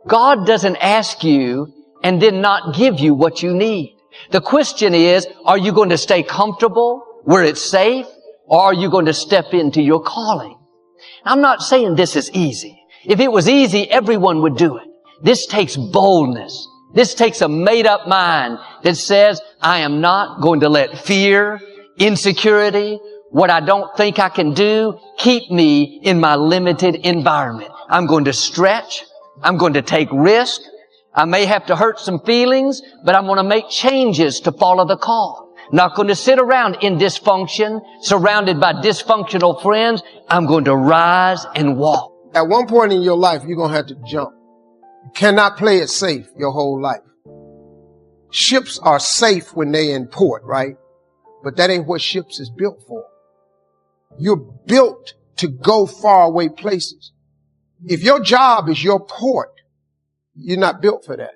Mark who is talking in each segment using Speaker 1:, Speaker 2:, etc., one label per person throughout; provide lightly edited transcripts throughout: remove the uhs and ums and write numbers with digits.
Speaker 1: God doesn't ask you and then not give you what you need. The question is, are you going to stay comfortable where it's safe, or are you going to step into your calling? I'm not saying this is easy. If it was easy, everyone would do it. This takes boldness. This takes a made-up mind that says, I am not going to let fear, insecurity, what I don't think I can do, keep me in my limited environment. I'm going to stretch. I'm going to take risk. I may have to hurt some feelings, but I'm going to make changes to follow the call. Not going to sit around in dysfunction, surrounded by dysfunctional friends. I'm going to rise and walk.
Speaker 2: At one point in your life, you're going to have to jump. You cannot play it safe your whole life. Ships are safe when they're in port, right? But that ain't what ships is built for. You're built to go far away places. If your job is your port, you're not built for that.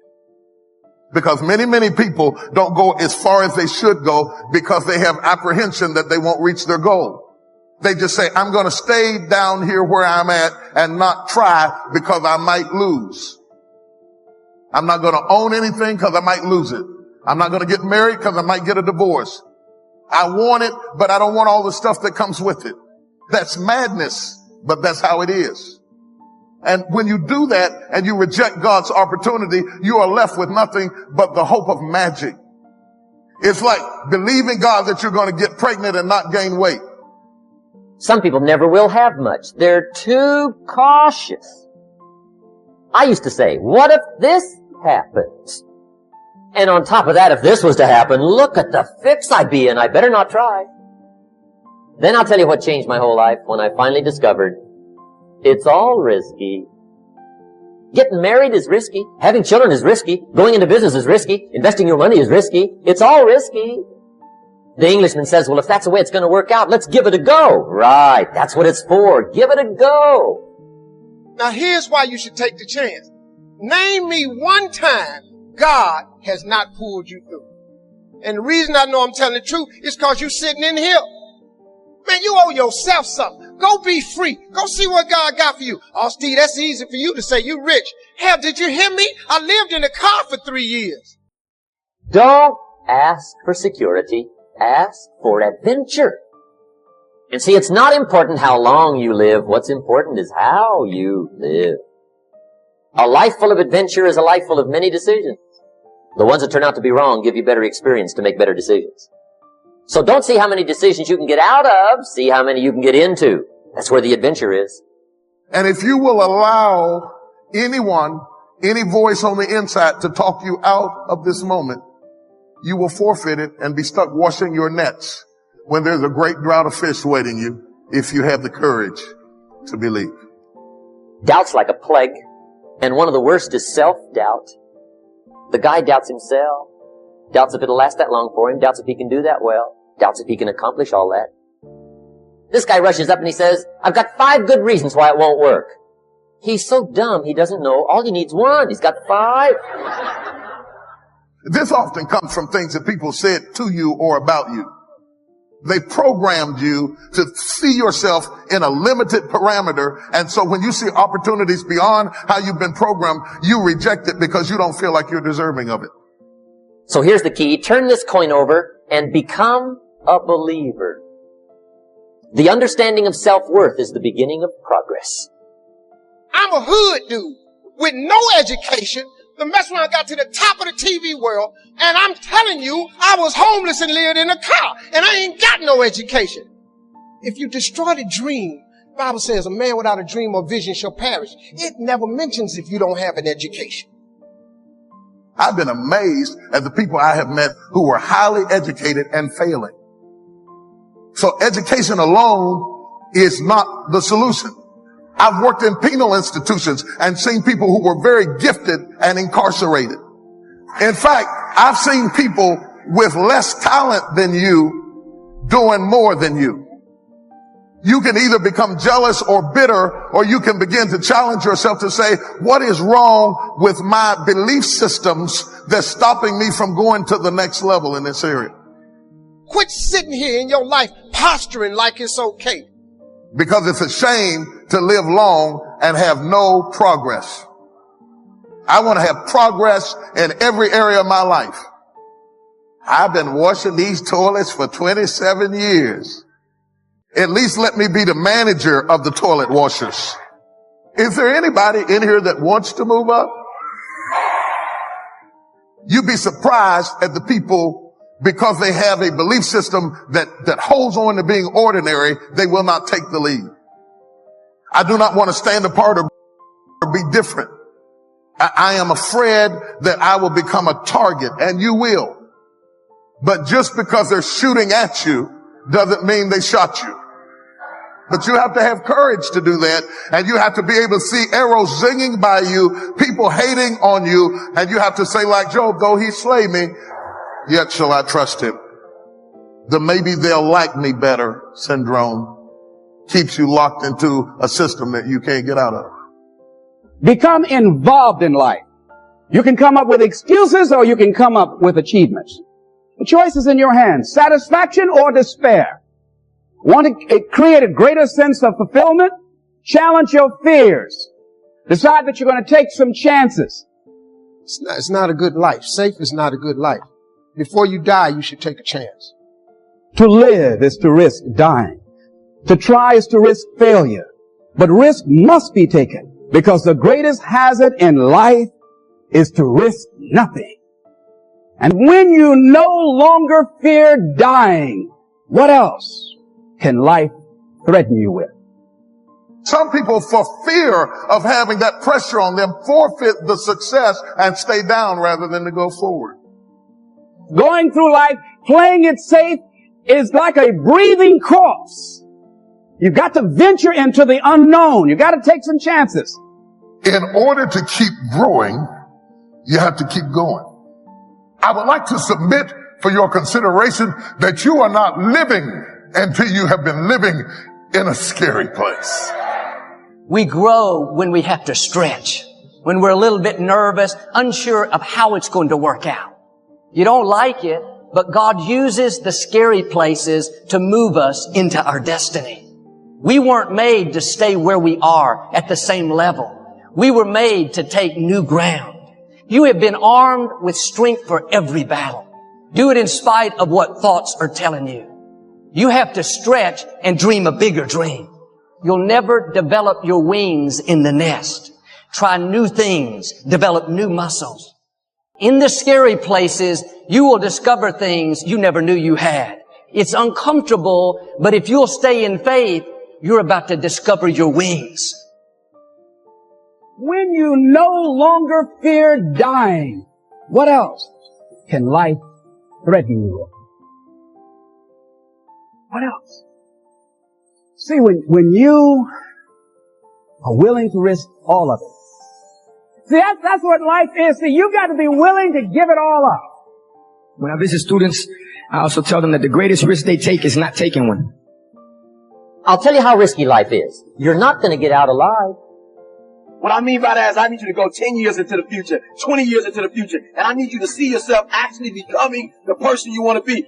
Speaker 3: Because many people don't go as far as they should go because they have apprehension that they won't reach their goal. They just say, I'm going to stay down here where I'm at and not try because I might lose. I'm not going to own anything because I might lose it. I'm not going to get married because I might get a divorce. I want it, but I don't want all the stuff that comes with it. That's madness, but that's how it is. And when you do that and you reject God's opportunity, you are left with nothing but the hope of magic. It's like believing God that you're going to get pregnant and not gain weight.
Speaker 4: Some people never will have much. They're too cautious. I used to say, what if this happens? And on top of that, if this was to happen, look at the fix I'd be in. I better not try. Then I'll tell you what changed my whole life when I finally discovered it's all risky. Getting married is risky. Having children is risky. Going into business is risky. Investing your money is risky. It's all risky. The Englishman says, well, if that's the way it's going to work out, let's give it a go. Right. That's what it's for. Give it a go.
Speaker 2: Now here's why you should take the chance. Name me one time God has not pulled you through. And the reason I know I'm telling the truth is because you're sitting in here. Man, you owe yourself something. Go be free. Go see what God got for you. Osteen, that's easy for you to say. You rich. Hell, did you hear me? I lived in a car for 3 years.
Speaker 4: Don't ask for security. Ask for adventure. And see, it's not important how long you live. What's important is how you live. A life full of adventure is a life full of many decisions. The ones that turn out to be wrong give you better experience to make better decisions. So don't see how many decisions you can get out of, see how many you can get into. That's where the adventure is.
Speaker 3: And if you will allow anyone, any voice on the inside to talk you out of this moment, you will forfeit it and be stuck washing your nets when there's a great drought of fish waiting you if you have the courage to believe.
Speaker 4: Doubt's like a plague, and one of the worst is self-doubt. The guy doubts himself. Doubts if it'll last that long for him. Doubts if he can do that well. Doubts if he can accomplish all that. This guy rushes up and he says, I've got 5 good reasons why it won't work. He's so dumb he doesn't know all he needs 1. He's got 5.
Speaker 3: This often comes from things that people said to you or about you. They programmed you to see yourself in a limited parameter. And so when you see opportunities beyond how you've been programmed, you reject it because you don't feel like you're deserving of it.
Speaker 4: So here's the key. Turn this coin over and become a believer. The understanding of self-worth is the beginning of progress.
Speaker 2: I'm a hood dude with no education. The mess when I got to the top of the TV world, and I'm telling you, I was homeless and lived in a car, and I ain't got no education. If you destroy the dream, the Bible says a man without a dream or vision shall perish. It never mentions if you don't have an education.
Speaker 3: I've been amazed at the people I have met who were highly educated and failing. So education alone is not the solution. I've worked in penal institutions and seen people who were very gifted and incarcerated. In fact, I've seen people with less talent than you doing more than you. You can either become jealous or bitter, or you can begin to challenge yourself to say, what is wrong with my belief systems that's stopping me from going to the next level in this area?
Speaker 2: Quit sitting here in your life posturing like it's okay.
Speaker 3: Because it's a shame to live long and have no progress. I want to have progress in every area of my life. I've been washing these toilets for 27 years. At least let me be the manager of the toilet washers. Is there anybody in here that wants to move up? You'd be surprised at the people, because they have a belief system that holds on to being ordinary, they will not take the lead. I do not want to stand apart or be different. I am afraid that I will become a target, and you will. But just because they're shooting at you doesn't mean they shot you. But you have to have courage to do that, and you have to be able to see arrows zinging by you, people hating on you, and you have to say like Job, though he slay me, yet shall I trust him. The maybe they'll like me better syndrome keeps you locked into a system that you can't get out of.
Speaker 5: Become involved in life. You can come up with excuses or you can come up with achievements. The choice is in your hands, satisfaction or despair. Want to create a greater sense of fulfillment? Challenge your fears. Decide that you're going to take some chances.
Speaker 2: It's not a good life. Safe is not a good life. Before you die, you should take a chance.
Speaker 5: To live is to risk dying. To try is to risk failure. But risk must be taken, because the greatest hazard in life is to risk nothing. And when you no longer fear dying, what else can life threaten you with?
Speaker 3: Some people, for fear of having that pressure on them, forfeit the success and stay down rather than to go forward.
Speaker 5: Going through life playing it safe is like a breathing corpse. You've got to venture into the unknown. You've got to take some chances.
Speaker 3: In order to keep growing, you have to keep going. I would like to submit for your consideration that you are not living until you have been living in a scary place.
Speaker 1: We grow when we have to stretch, when we're a little bit nervous, unsure of how it's going to work out. You don't like it, but God uses the scary places to move us into our destiny. We weren't made to stay where we are at the same level. We were made to take new ground. You have been armed with strength for every battle. Do it in spite of what thoughts are telling you. You have to stretch and dream a bigger dream. You'll never develop your wings in the nest. Try new things. Develop new muscles. In the scary places, you will discover things you never knew you had. It's uncomfortable, but if you'll stay in faith, you're about to discover your wings.
Speaker 5: When you no longer fear dying, what else can life threaten you with? What else? See, when you are willing to risk all of it. See, that's what life is. See, you got to be willing to give it all up.
Speaker 6: When I visit students, I also tell them that the greatest risk they take is not taking one.
Speaker 4: I'll tell you how risky life is. You're not going to get out alive.
Speaker 7: What I mean by that is I need you to go 10 years into the future, 20 years into the future, and I need you to see yourself actually becoming the person you want to be.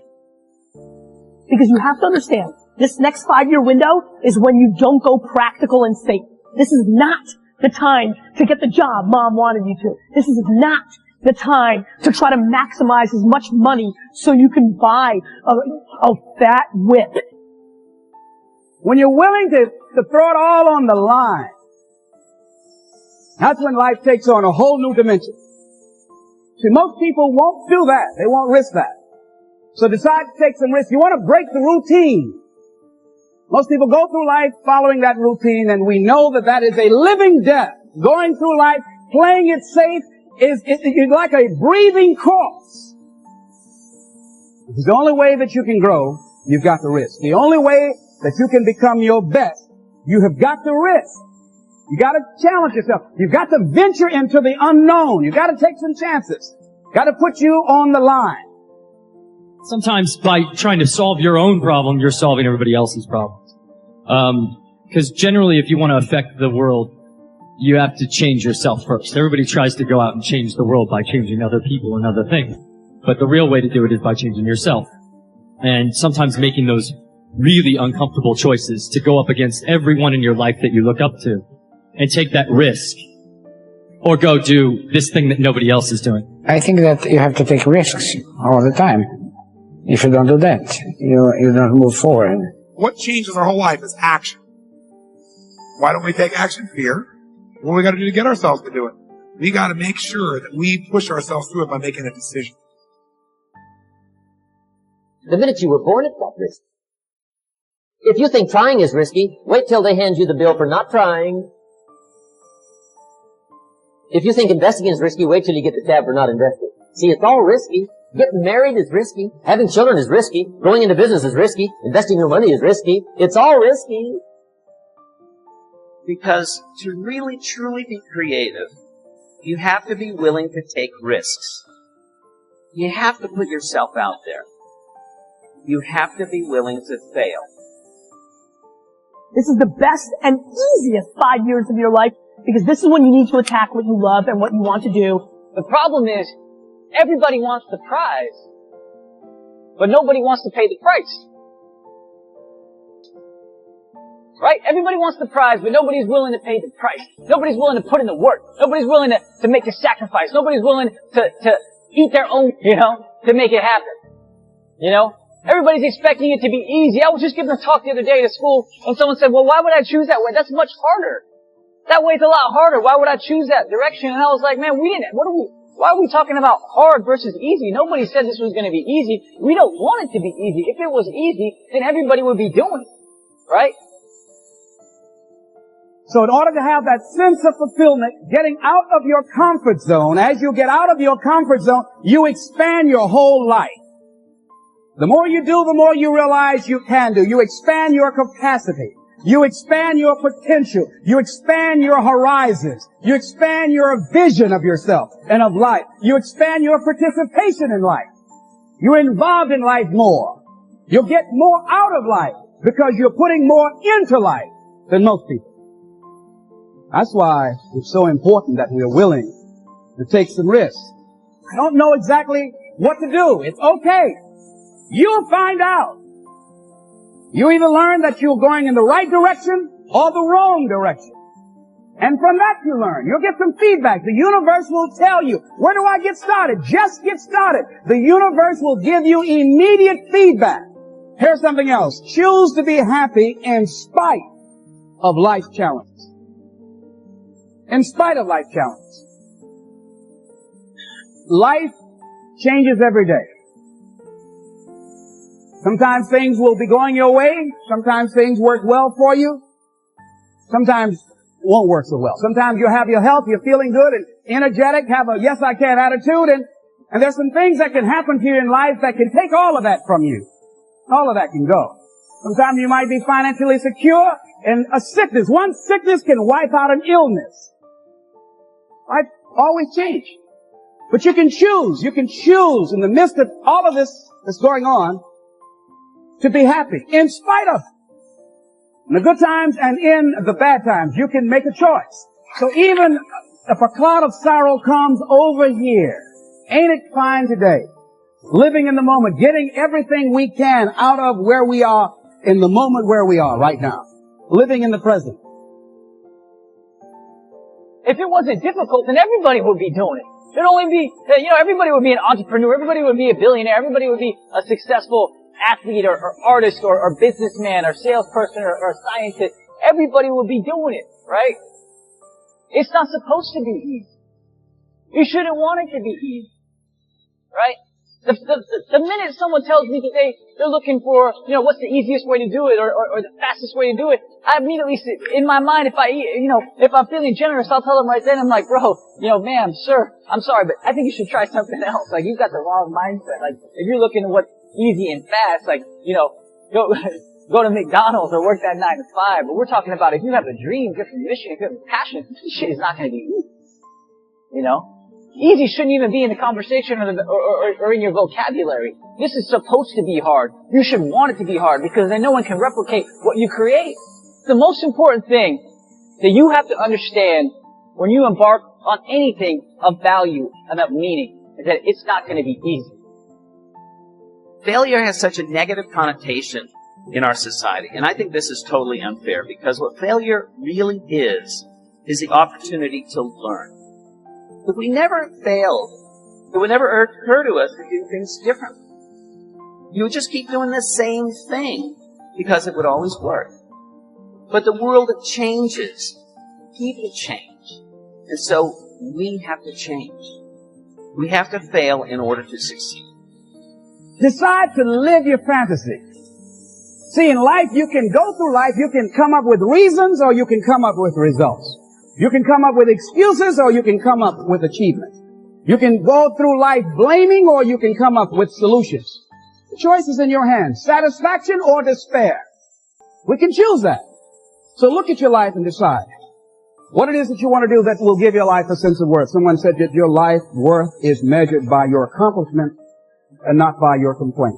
Speaker 8: Because you have to understand, this next 5-year window is when you don't go practical and safe. This is not the time to get the job mom wanted you to. This is not the time to try to maximize as much money so you can buy a fat whip.
Speaker 5: When you're willing to throw it all on the line, that's when life takes on a whole new dimension. See, most people won't do that. They won't risk that. So decide to take some risk. You want to break the routine. Most people go through life following that routine, and we know that that is a living death. Going through life, playing it safe, is like a breathing corpse. It's the only way that you can grow. You've got to risk. The only way that you can become your best, you have got to risk. You got to challenge yourself. You've got to venture into the unknown. You've got to take some chances. Got to put you on the line.
Speaker 9: Sometimes by trying to solve your own problem, you're solving everybody else's problems. Because generally, if you want to affect the world, you have to change yourself first. Everybody tries to go out and change the world by changing other people and other things. But the real way to do it is by changing yourself. And sometimes making those really uncomfortable choices to go up against everyone in your life that you look up to and take that risk or go do this thing that nobody else is doing?
Speaker 5: I think that you have to take risks all the time. If you don't do that, you don't move forward.
Speaker 10: What changes our whole life is action. Why don't we take action? Fear. What do we got to do to get ourselves to do it? We got to make sure that we push ourselves through it by making a decision.
Speaker 4: The minute you were born, it's not risky. If you think trying is risky, wait till they hand you the bill for not trying. If you think investing is risky, wait till you get the tab for not investing. See, it's all risky. Getting married is risky. Having children is risky. Going into business is risky. Investing your money is risky. It's all risky.
Speaker 11: Because to really, truly be creative, you have to be willing to take risks. You have to put yourself out there. You have to be willing to fail.
Speaker 8: This is the best and easiest 5 years of your life because this is when you need to attack what you love and what you want to do.
Speaker 1: The problem is, everybody wants the prize, but nobody wants to pay the price. Right? Everybody wants the prize, but nobody's willing to pay the price. Nobody's willing to put in the work. Nobody's willing to make the sacrifice. Nobody's willing to eat their own, to make it happen. Everybody's expecting it to be easy. I was just giving a talk the other day to school, and someone said, well, why would I choose that way? That's much harder. That way's a lot harder. Why would I choose that direction? And I was like, man, why are we talking about hard versus easy? Nobody said this was going to be easy. We don't want it to be easy. If it was easy, then everybody would be doing it. Right?
Speaker 5: So in order to have that sense of fulfillment, getting out of your comfort zone, as you get out of your comfort zone, you expand your whole life. The more you do, the more you realize you can do. You expand your capacity. You expand your potential. You expand your horizons. You expand your vision of yourself and of life. You expand your participation in life. You're involved in life more. You'll get more out of life because you're putting more into life than most people. That's why it's so important that we're willing to take some risks. I don't know exactly what to do. It's okay. You'll find out. You either learn that you're going in the right direction or the wrong direction. And from that you learn. You'll get some feedback. The universe will tell you, where do I get started? Just get started. The universe will give you immediate feedback. Here's something else. Choose to be happy in spite of life challenges. In spite of life challenges. Life changes every day. Sometimes things will be going your way. Sometimes things work well for you. Sometimes won't work so well. Sometimes you'll have your health, you're feeling good and energetic, have a yes I can attitude, and there's some things that can happen to you in life that can take all of that from you. All of that can go. Sometimes you might be financially secure and a sickness. One sickness can wipe out an illness. Life always change. But you can choose in the midst of all of this that's going on to be happy in spite of it. In the good times and in the bad times, you can make a choice. So even if a cloud of sorrow comes over here, ain't it fine today? Living in the moment, getting everything we can out of where we are in the moment where we are right now. Living in the present.
Speaker 1: If it wasn't difficult, then everybody would be doing it. It'd only be, everybody would be an entrepreneur, everybody would be a billionaire, everybody would be a successful athlete or artist or businessman or salesperson or scientist. Everybody will be doing it, right? It's not supposed to be easy. You shouldn't want it to be easy, right? The minute someone tells me that they're looking for, what's the easiest way to do it or the fastest way to do it, I immediately, in my mind, if I'm feeling generous, I'll tell them right then, I'm like, bro, ma'am, sir, I'm sorry, but I think you should try something else. Like, you've got the wrong mindset. Like, if you're looking at what's easy and fast, like, go to McDonald's or work that 9 to 5. But we're talking about if you have a dream, if you have a mission, if you have a passion, this shit is not going to be easy. Easy shouldn't even be in the conversation or in your vocabulary. This is supposed to be hard. You should want it to be hard because then no one can replicate what you create. The most important thing that you have to understand when you embark on anything of value and of meaning is that it's not going to be easy.
Speaker 11: Failure has such a negative connotation in our society, and I think this is totally unfair because what failure really is the opportunity to learn. If we never failed, it would never occur to us to do things differently. You would just keep doing the same thing because it would always work. But the world changes. People change. And so we have to change. We have to fail in order to succeed.
Speaker 5: Decide to live your fantasy. See, in life, you can go through life, you can come up with reasons or you can come up with results. You can come up with excuses or you can come up with achievements. You can go through life blaming or you can come up with solutions. The choice is in your hands. Satisfaction or despair. We can choose that. So look at your life and decide what it is that you want to do that will give your life a sense of worth. Someone said that your life worth is measured by your accomplishment and not by your complaint.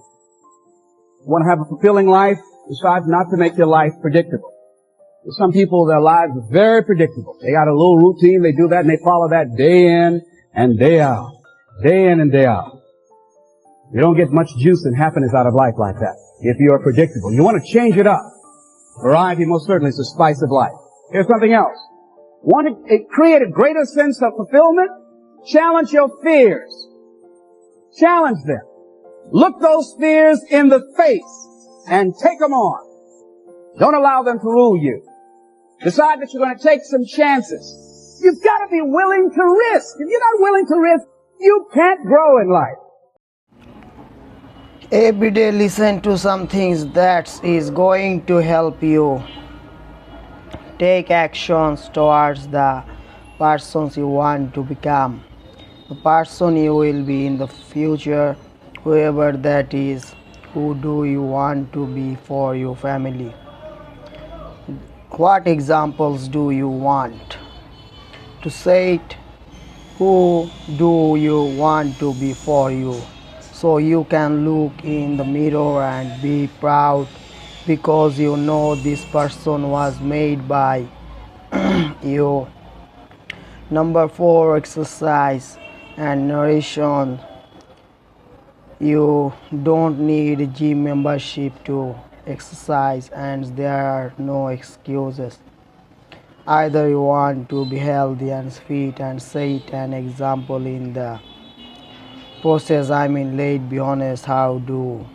Speaker 5: You want to have a fulfilling life? Decide not to make your life predictable. There's some people, their lives are very predictable. They got a little routine, they do that, and they follow that day in and day out. Day in and day out. You don't get much juice and happiness out of life like that if you are predictable. You want to change it up. Variety most certainly is the spice of life. Here's something else. Want to create a greater sense of fulfillment? Challenge your fears. Challenge them. Look those fears in the face and take them on. Don't allow them to rule you. Decide that you're going to take some chances. You've got to be willing to risk. If you're not willing to risk, you can't grow in life.
Speaker 12: Every day listen to some things that is going to help you. Take actions towards the persons you want to become. The person you will be in the future, whoever that is. Who do you want to be for your family? What examples do you want to set? Who do you want to be for you? So you can look in the mirror and be proud because you know this person was made by you. Number 4, exercise and nutrition. You don't need a gym membership to exercise and there are no excuses. Either you want to be healthy and fit and set an example in the process. Let's be honest, how do